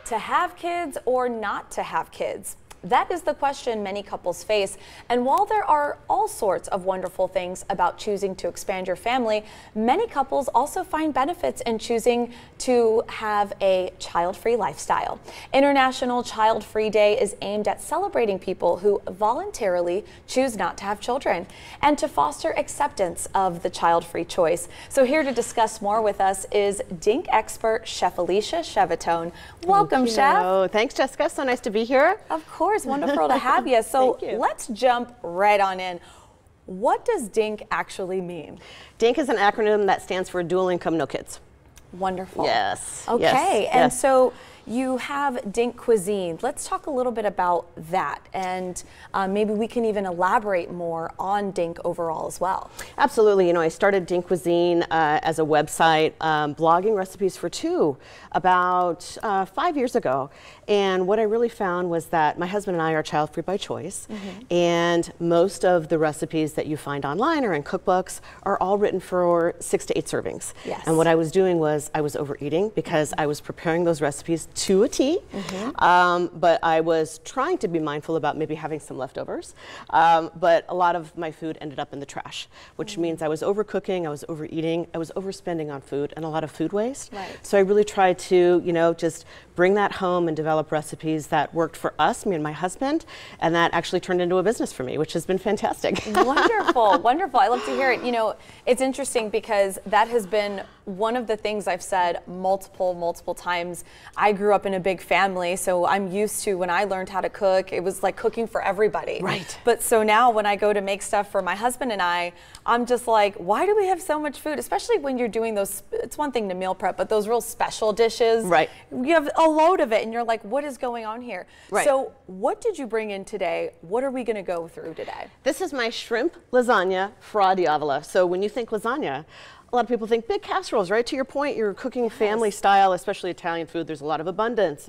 to have kids or not to have kids? That is the question many couples face. And while there are all sorts of wonderful things about choosing to expand your family, many couples also find benefits in choosing to have a child-free lifestyle. International Child-Free Day is aimed at celebrating people who voluntarily choose not to have children and to foster acceptance of the child-free choice. So here to discuss more with us is DINK expert Chef Alicia Chevatone. Welcome, Chef. Thanks, Jessica. So nice to be here. Of course. Wonderful to have you. So let's jump right on in. What does DINK actually mean? DINK is an acronym that stands for Dual Income No Kids. Wonderful. Yes. Okay. Yes. And so you have DINK cuisine. Let's talk a little bit about that, and maybe we can even elaborate more on DINK overall as well. Absolutely. You know, I started DINK cuisine as a website, blogging recipes for two about 5 years ago. And what I really found was that my husband and I are child-free by choice, and most of the recipes that you find online or in cookbooks are all written for 6 to 8 servings. Yes. And what I was doing was I was overeating because I was preparing those recipes to a T, but I was trying to be mindful about maybe having some leftovers, but a lot of my food ended up in the trash, which means I was overcooking, I was overeating, I was overspending on food, and a lot of food waste. Right. So I really tried to, you know, just bring that home and develop recipes that worked for us, me and my husband, and that actually turned into a business for me, which has been fantastic. Wonderful, wonderful. I love to hear it. You know, it's interesting because that has been one of the things I've said multiple times. I grew up in a big family, so I'm used to when I learned how to cook, it was like cooking for everybody. Right. But so now when I go to make stuff for my husband and I'm just like, why do we have so much food? Especially when you're doing those, it's one thing to meal prep, but those real special dishes. Right. You have a load of it and you're like, what is going on here? Right. So what did you bring in today? What are we going to go through today? This is my shrimp lasagna fra diavola. So when you think lasagna, a lot of people think big casseroles, right? To your point, you're cooking family style, especially Italian food. There's a lot of abundance.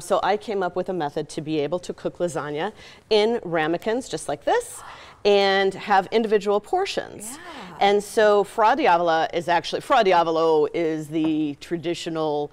So I came up with a method to be able to cook lasagna in ramekins, just like this, and have individual portions. Yeah. And so fra diavola is the traditional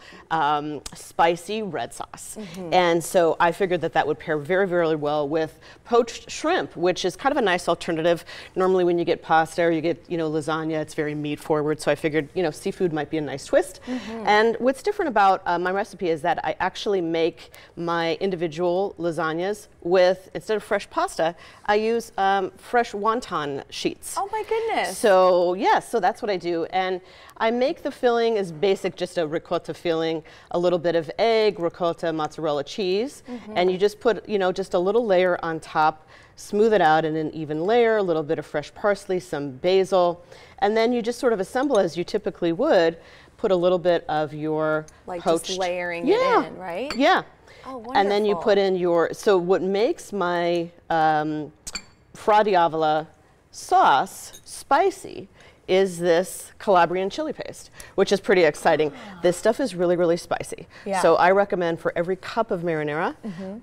spicy red sauce. And so I figured that that would pair very, very well with poached shrimp, which is kind of a nice alternative. Normally when you get pasta or you get, you know, lasagna, it's very meat forward. So I figured, you know, seafood might be a nice twist. And what's different about my recipe is that I actually make my individual lasagnas with, instead of fresh pasta, I use fresh wonton sheets. Oh my goodness. So yes, so that's what I do. And I make the filling as basic, just a ricotta filling, a little bit of egg, ricotta, mozzarella cheese, and you just put, you know, just a little layer on top, smooth it out in an even layer, a little bit of fresh parsley, some basil, and then you just sort of assemble as you typically would, put a little bit of your like poached, just layering it in, right? Yeah. Oh, wonderful. And then you put in your, so what makes my fra diavola sauce spicy is this Calabrian chili paste, which is pretty exciting. This stuff is really, really spicy. Yeah. So I recommend for every cup of marinara,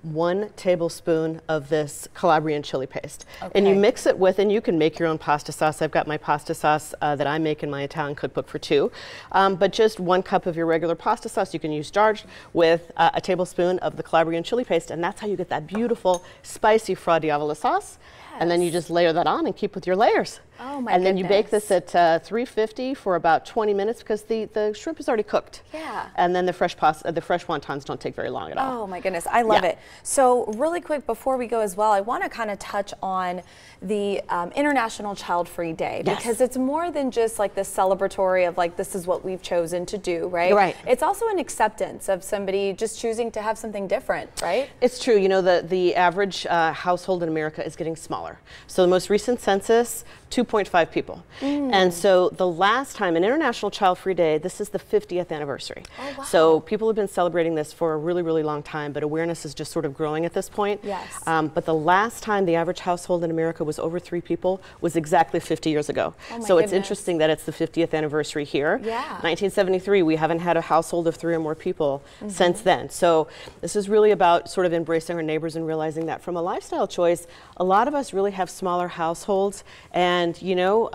1 tablespoon of this Calabrian chili paste. And you mix it with, and you can make your own pasta sauce. I've got my pasta sauce that I make in my Italian cookbook for two. But just 1 cup of your regular pasta sauce, you can use jarred with a tablespoon of the Calabrian chili paste, and that's how you get that beautiful, spicy fra diavola sauce. And then you just layer that on and keep with your layers. Oh my And then you bake this at 350 for about 20 minutes because the shrimp is already cooked. Yeah. And then the fresh wontons don't take very long at all. Oh my goodness, I love it. So really quick before we go as well, I want to kind of touch on the International Child-Free Day because it's more than just like this celebratory of like this is what we've chosen to do, right? Right. It's also an acceptance of somebody just choosing to have something different, right? It's true. You know, the average household in America is getting smaller. So the most recent census, 2.5 people. And so the last time, an International Child-Free Day, this is the 50th anniversary. Oh, wow. So people have been celebrating this for a really, really long time, but awareness is just sort of growing at this point. Yes. But the last time the average household in America was over 3 people was exactly 50 years ago. Oh my so it's goodness. interesting that it's the 50th anniversary here. Yeah. 1973, we haven't had a household of 3 or more people since then. So this is really about sort of embracing our neighbors and realizing that from a lifestyle choice, a lot of us really have smaller households, and And, you know,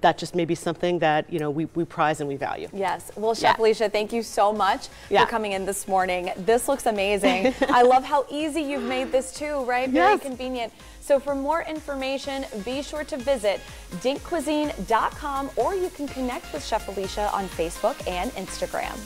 that just may be something that, you know, we prize and we value. Yes. Well, Chef Alicia, thank you so much for coming in this morning. This looks amazing. I love how easy you've made this too, right? Very convenient. So for more information, be sure to visit dinkcuisine.com, or you can connect with Chef Alicia on Facebook and Instagram.